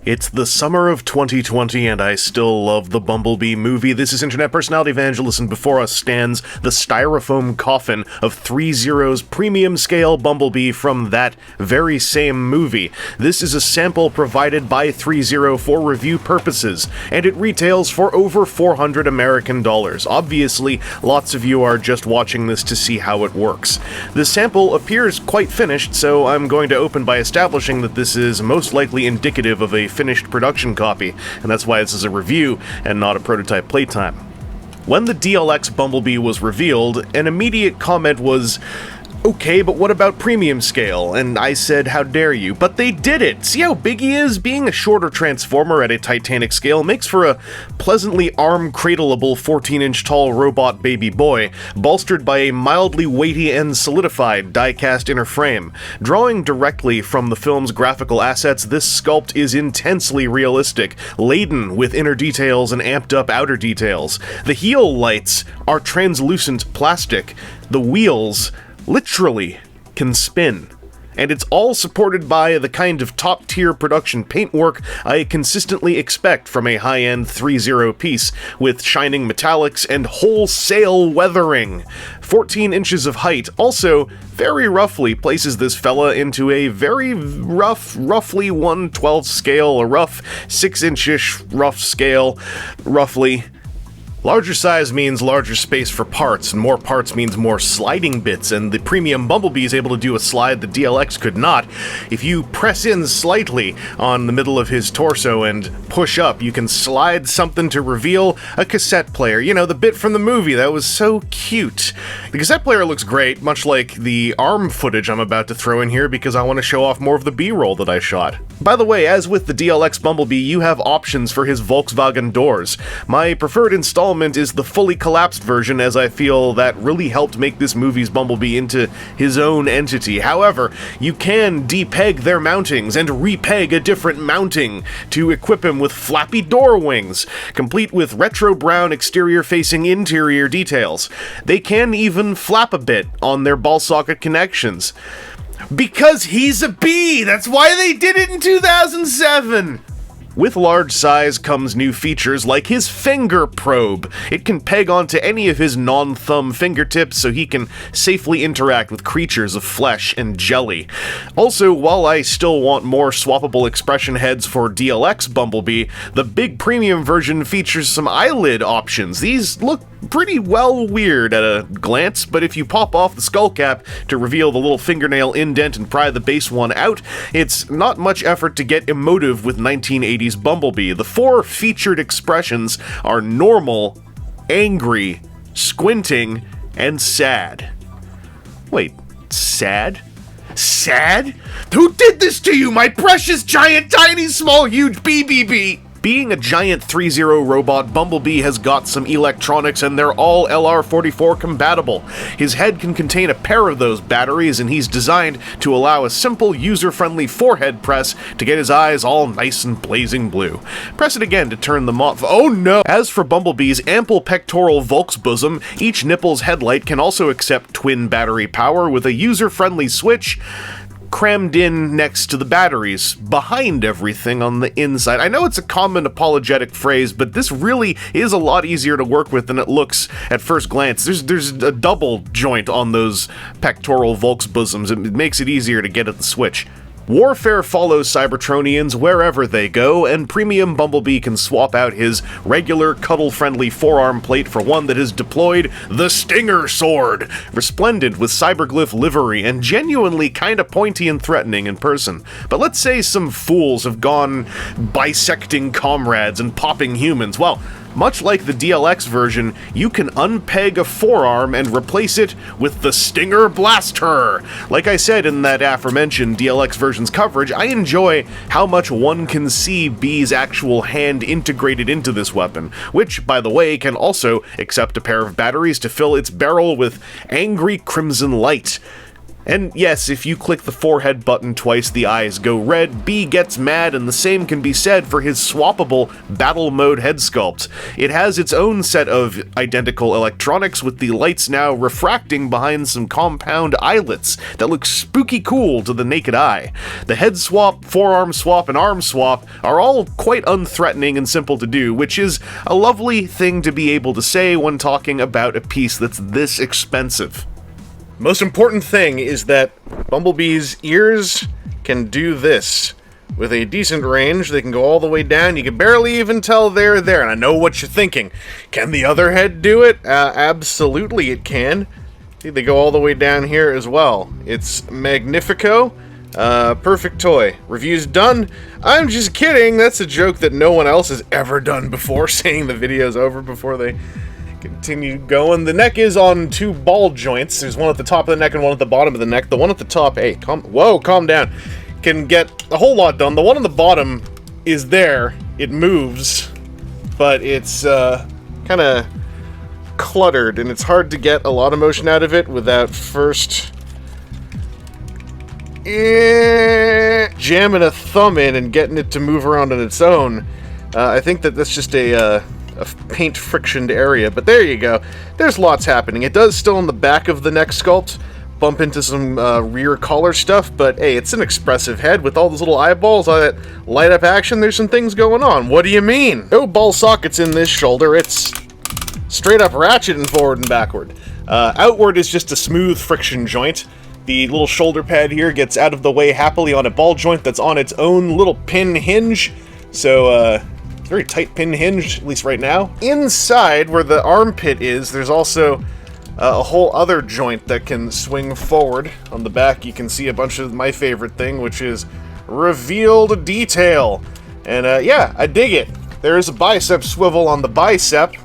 It's the summer of 2020 and I still love the Bumblebee movie. This is internet personality Vangelus, and before us stands the styrofoam coffin of ThreeZero's premium scale Bumblebee from that very same movie. This is a sample provided by ThreeZero for review purposes, and it retails for over $400 American. Obviously, lots of you are just watching this to see how it works. The sample appears quite finished, so I'm going to open by establishing that this is most likely indicative of a finished production copy, and that's why this is a review and not a prototype playtime. When the DLX Bumblebee was revealed, an immediate comment was, "Okay, but what about premium scale?" And I said, how dare you? But they did it! See how big he is? Being a shorter transformer at a Titanic scale makes for a pleasantly arm-cradleable 14-inch tall robot baby boy, bolstered by a mildly weighty and solidified die-cast inner frame. Drawing directly from the film's graphical assets, this sculpt is intensely realistic, laden with inner details and amped-up outer details. The heel lights are translucent plastic. The wheels literally can spin. And it's all supported by the kind of top-tier production paintwork I consistently expect from a high-end ThreeZero piece, with shining metallics and wholesale weathering. 14 inches of height also very roughly places this fella into a very roughly 1/12 scale, a rough 6-inch-ish rough scale, roughly. Larger size means larger space for parts, and more parts means more sliding bits, and the premium Bumblebee is able to do a slide the DLX could not. If you press in slightly on the middle of his torso and push up, you can slide something to reveal a cassette player. You know, the bit from the movie that was so cute. The cassette player looks great, much like the arm footage I'm about to throw in here because I want to show off more of the B-roll that I shot. By the way, as with the DLX Bumblebee, you have options for his Volkswagen doors. My preferred installment is the fully collapsed version, as I feel that really helped make this movie's Bumblebee into his own entity. However, you can depeg their mountings and repeg a different mounting to equip him with flappy door wings, complete with retro brown exterior-facing interior details. They can even flap a bit on their ball socket connections. Because he's a bee! That's why they did it in 2007! With large size comes new features like his finger probe. It can peg onto any of his non-thumb fingertips so he can safely interact with creatures of flesh and jelly. Also, while I still want more swappable expression heads for DLX Bumblebee, the big premium version features some eyelid options. These look pretty well weird at a glance, but if you pop off the skull cap to reveal the little fingernail indent and pry the base one out, it's not much effort to get emotive with 1980s Bumblebee. The four featured expressions are normal, angry, squinting, and sad. Wait, sad? Sad? Who did this to you, my precious, giant, tiny, small, huge BBB? Being a giant ThreeZero robot, Bumblebee has got some electronics, and they're all LR44 compatible. His head can contain a pair of those batteries, and he's designed to allow a simple, user-friendly forehead press to get his eyes all nice and blazing blue. Press it again to turn them off. Oh no! As for Bumblebee's ample pectoral Volksbosom, each nipple's headlight can also accept twin battery power with a user-friendly switch crammed in next to the batteries, behind everything on the inside. I know it's a common apologetic phrase, but this really is a lot easier to work with than it looks at first glance. There's a double joint on those pectoral Volksbosoms. It makes it easier to get at the switch. Warfare follows Cybertronians wherever they go, and Premium Bumblebee can swap out his regular, cuddle-friendly forearm plate for one that has deployed the Stinger Sword, resplendent with cyberglyph livery and genuinely kinda pointy and threatening in person. But let's say some fools have gone bisecting comrades and popping humans. Well, much like the DLX version, you can unpeg a forearm and replace it with the Stinger Blaster. Like I said in that aforementioned DLX version's coverage, I enjoy how much one can see Bee's actual hand integrated into this weapon, which, by the way, can also accept a pair of batteries to fill its barrel with angry crimson light. And yes, if you click the forehead button twice, the eyes go red, B gets mad, and the same can be said for his swappable battle mode head sculpt. It has its own set of identical electronics, with the lights now refracting behind some compound eyelets that look spooky cool to the naked eye. The head swap, forearm swap, and arm swap are all quite unthreatening and simple to do, which is a lovely thing to be able to say when talking about a piece that's this expensive. Most important thing is that Bumblebee's ears can do this. With a decent range, they can go all the way down. You can barely even tell they're there. And I know what you're thinking. Can the other head do it? Absolutely it can. See, they go all the way down here as well. It's Magnifico. Perfect toy. Review's done. I'm just kidding. That's a joke that no one else has ever done before, saying the video's over before they continue going. The neck is on 2 ball joints. There's one at the top of the neck and one at the bottom of the neck. The one at the top, hey, calm down, can get a whole lot done. The one on the bottom is there. It moves, but it's kind of cluttered, and it's hard to get a lot of motion out of it without first jamming a thumb in and getting it to move around on its own. I think that's just a paint frictioned area, but there you go. There's lots happening. It does still on the back of the neck sculpt bump into some rear collar stuff, but hey, it's an expressive head with all those little eyeballs, all that light up action. There's some things going on. What do you mean? No ball sockets in this shoulder. It's straight up ratcheting forward and backward. Outward is just a smooth friction joint. The little shoulder pad here gets out of the way happily on a ball joint that's on its own little pin hinge, so very tight pin hinge, at least right now. Inside, where the armpit is, there's also a whole other joint that can swing forward. On the back, you can see a bunch of my favorite thing, which is revealed detail. And yeah, I dig it. There is a bicep swivel on the bicep,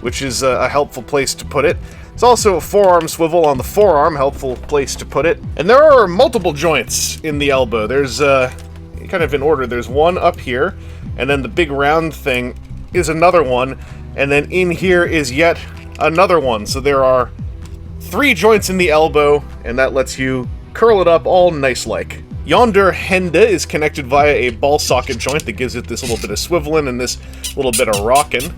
which is a helpful place to put it. It's also a forearm swivel on the forearm, helpful place to put it. And there are multiple joints in the elbow. There's kind of in order. There's one up here, and then the big round thing is another one, and then in here is yet another one. So there are 3 joints in the elbow, and that lets you curl it up all nice-like. Yonder hende is connected via a ball socket joint that gives it this little bit of swiveling and this little bit of rocking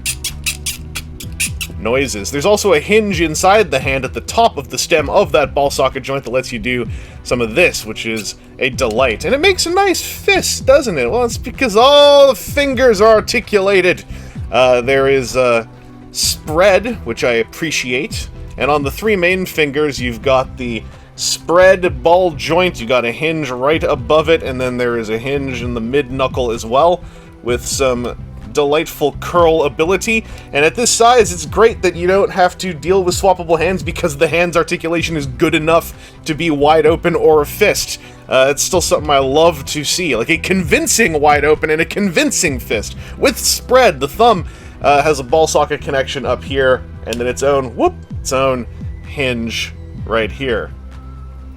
noises. There's also a hinge inside the hand at the top of the stem of that ball socket joint that lets you do some of this, which is a delight. And it makes a nice fist, doesn't it? Well, it's because all the fingers are articulated. There is a spread, which I appreciate. And on the 3 main fingers, you've got the spread ball joint. You got a hinge right above it, and then there is a hinge in the mid-knuckle as well, with some delightful curl ability. And at this size, it's great that you don't have to deal with swappable hands because the hand's articulation is good enough to be wide open or a fist. It's still something I love to see, like a convincing wide open and a convincing fist. With spread, the thumb has a ball socket connection up here, and then its own hinge right here.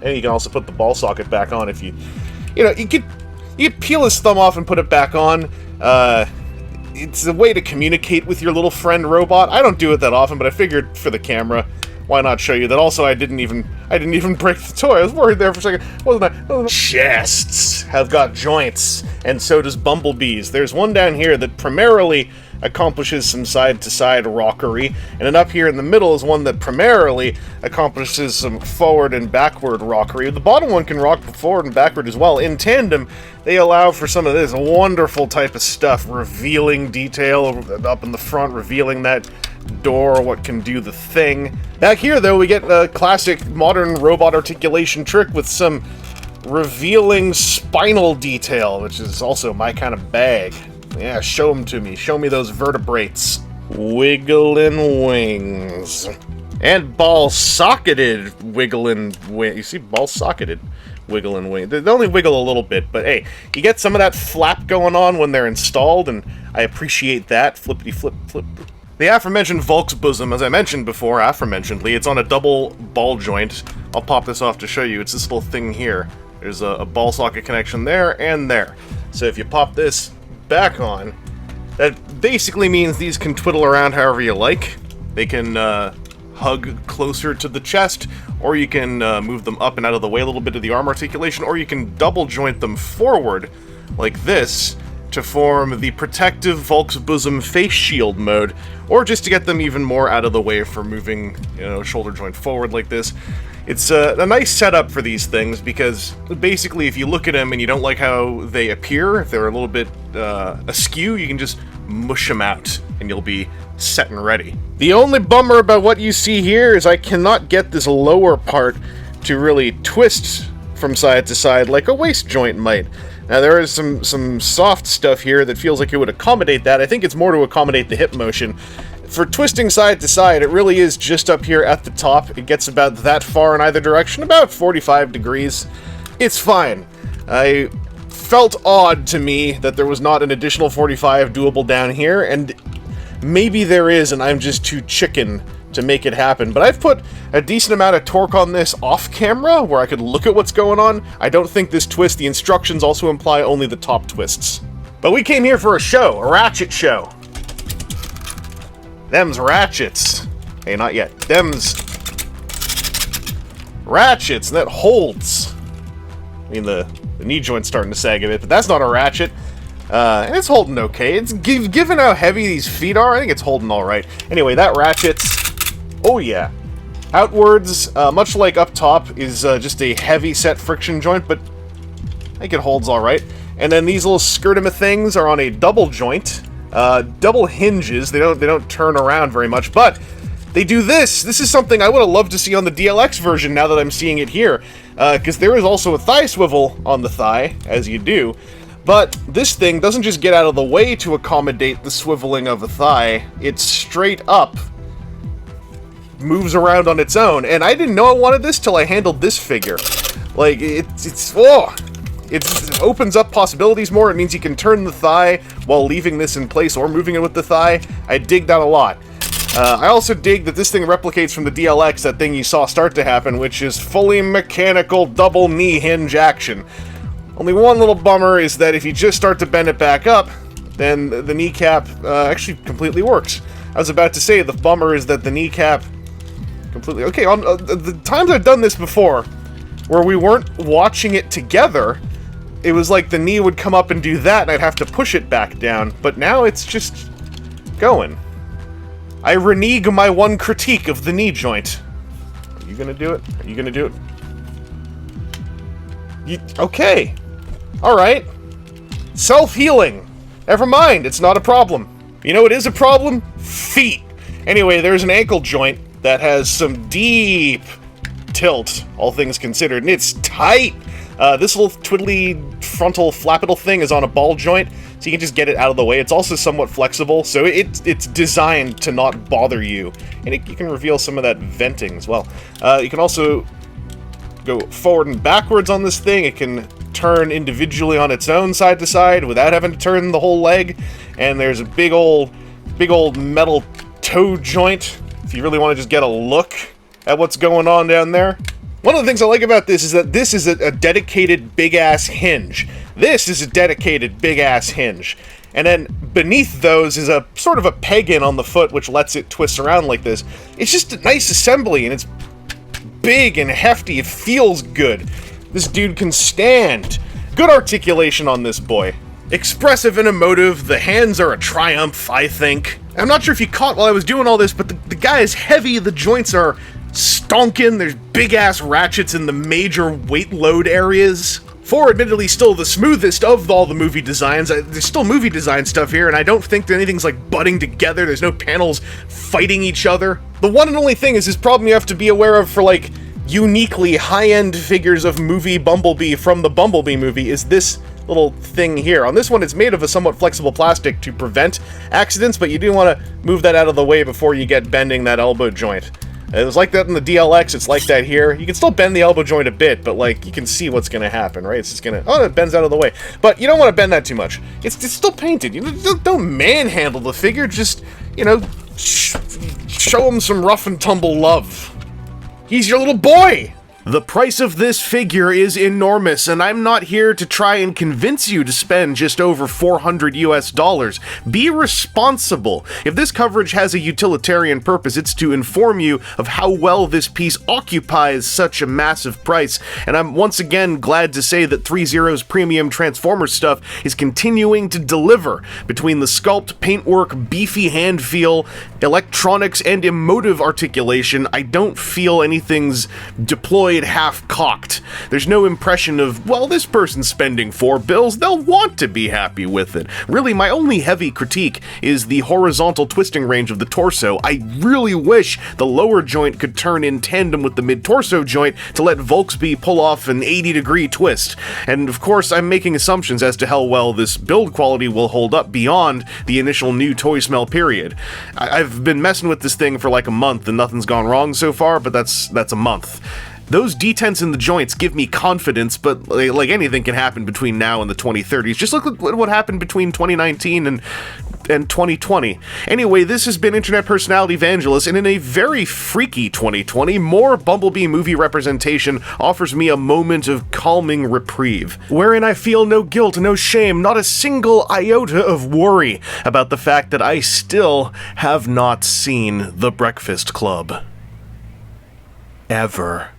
And you can also put the ball socket back on if you could peel his thumb off and put it back on. It's a way to communicate with your little friend robot. I don't do it that often, but I figured for the camera, why not show you that? Also, I didn't even break the toy. I was worried there for a second. Wasn't I? Chests have got joints, and so does Bumblebees. There's one down here that primarily accomplishes some side-to-side rockery, and then up here in the middle is one that primarily accomplishes some forward and backward rockery. The bottom one can rock forward and backward as well. In tandem, they allow for some of this wonderful type of stuff, revealing detail up in the front, revealing that door, what can do the thing. Back here, though, we get a classic modern robot articulation trick with some revealing spinal detail, which is also my kind of bag. Yeah, show them to me. Show me those vertebrates. Wiggling wings. And ball-socketed wiggling wing. You see, ball-socketed wiggling wing. They only wiggle a little bit, but hey, you get some of that flap going on when they're installed, and I appreciate that. Flippity-flip, flip. The aforementioned Volk's bosom, as I mentioned before, aforementionedly, it's on a double ball joint. I'll pop this off to show you. It's this little thing here. There's a ball socket connection there and there. So if you pop this back on, that basically means these can twiddle around however you like. They can hug closer to the chest, or you can move them up and out of the way a little bit of the arm articulation, or you can double joint them forward like this to form the protective Volksbosom face shield mode, or just to get them even more out of the way for moving, you know, shoulder joint forward like this. It's a nice setup for these things, because basically if you look at them and you don't like how they appear, if they're a little bit askew, you can just mush them out and you'll be set and ready. The only bummer about what you see here is I cannot get this lower part to really twist from side to side like a waist joint might. Now there is some soft stuff here that feels like it would accommodate that. I think it's more to accommodate the hip motion. For twisting side to side, it really is just up here at the top. It gets about that far in either direction, about 45 degrees. It's fine. I felt odd to me that there was not an additional 45 doable down here, and maybe there is, and I'm just too chicken to make it happen. But I've put a decent amount of torque on this off camera, where I could look at what's going on. I don't think this twist, the instructions also imply only the top twists. But we came here for a show, a ratchet show. Them's ratchets. Hey, not yet. Them's ratchets, and that holds. I mean, the knee joint's starting to sag a bit, but that's not a ratchet. And it's holding okay. It's given how heavy these feet are, I think it's holding alright. Anyway, that ratchet's... oh yeah. Outwards, much like up top, is just a heavy set friction joint, but I think it holds alright. And then these little skirtima things are on a double joint. Double hinges. They don't turn around very much, but they do this. This is something I would have loved to see on the DLX version now that I'm seeing it here. Because there is also a thigh swivel on the thigh, as you do. But this thing doesn't just get out of the way to accommodate the swiveling of a thigh. It's straight up moves around on its own. And I didn't know I wanted this till I handled this figure. Like, it opens up possibilities more. It means you can turn the thigh while leaving this in place or moving it with the thigh. I dig that a lot. I also dig that this thing replicates from the DLX, that thing you saw start to happen, which is fully mechanical double knee hinge action. Only one little bummer is that if you just start to bend it back up, then the kneecap actually completely works. I was about to say, the bummer is that the kneecap completely... okay, on the times I've done this before, where we weren't watching it together, it was like the knee would come up and do that, and I'd have to push it back down. But now it's just going. I renege my one critique of the knee joint. Are you gonna do it? Are you gonna do it? Okay. Alright. Self-healing. Never mind, it's not a problem. You know what is a problem? Feet. Anyway, there's an ankle joint that has some deep tilt, all things considered, and it's tight. This little twiddly frontal flappable thing is on a ball joint, so you can just get it out of the way. It's also somewhat flexible, so it's designed to not bother you. And you can reveal some of that venting as well. You can also go forward and backwards on this thing. It can turn individually on its own side to side without having to turn the whole leg. And there's a big old metal toe joint, if you really want to just get a look at what's going on down there. One of the things I like about this is that this is a dedicated big-ass hinge. This is a dedicated big-ass hinge. And then beneath those is a sort of a peg-in on the foot, which lets it twist around like this. It's just a nice assembly, and it's big and hefty. It feels good. This dude can stand. Good articulation on this boy. Expressive and emotive. The hands are a triumph, I think. I'm not sure if you caught while I was doing all this, but the guy is heavy. The joints are stonking. There's big-ass ratchets in the major weight load areas. For admittedly still the smoothest of all the movie designs. There's still movie design stuff here, and I don't think that anything's like butting together. There's no panels fighting each other. The one and only thing is this problem you have to be aware of for like uniquely high-end figures of movie Bumblebee from the Bumblebee movie is this little thing here. On this one, it's made of a somewhat flexible plastic to prevent accidents, but you do want to move that out of the way before you get bending that elbow joint. It was like that in the DLX, it's like that here. You can still bend the elbow joint a bit, but like, you can see what's gonna happen, right? It's just gonna, oh, it bends out of the way. But you don't want to bend that too much. It's still painted. You don't manhandle the figure, just, you know, show him some rough and tumble love. He's your little boy! The price of this figure is enormous, and I'm not here to try and convince you to spend just over $400 US. Be responsible. If this coverage has a utilitarian purpose, it's to inform you of how well this piece occupies such a massive price, and I'm once again glad to say that ThreeZero's premium Transformers stuff is continuing to deliver. Between the sculpt, paintwork, beefy hand feel, electronics, and emotive articulation, I don't feel anything's deployed half-cocked. There's no impression of, well, this person's spending $4 bills, they'll want to be happy with it. Really, my only heavy critique is the horizontal twisting range of the torso. I really wish the lower joint could turn in tandem with the mid-torso joint to let Volkswagen pull off an 80-degree twist. And of course, I'm making assumptions as to how well this build quality will hold up beyond the initial new toy smell period. I've been messing with this thing for like a month and nothing's gone wrong so far, but that's a month. Those detents in the joints give me confidence, but like anything can happen between now and the 2030s. Just look at what happened between 2019 and 2020. Anyway, this has been Internet Personality Vangelus, and in a very freaky 2020, more Bumblebee movie representation offers me a moment of calming reprieve, wherein I feel no guilt, no shame, not a single iota of worry about the fact that I still have not seen The Breakfast Club. Ever.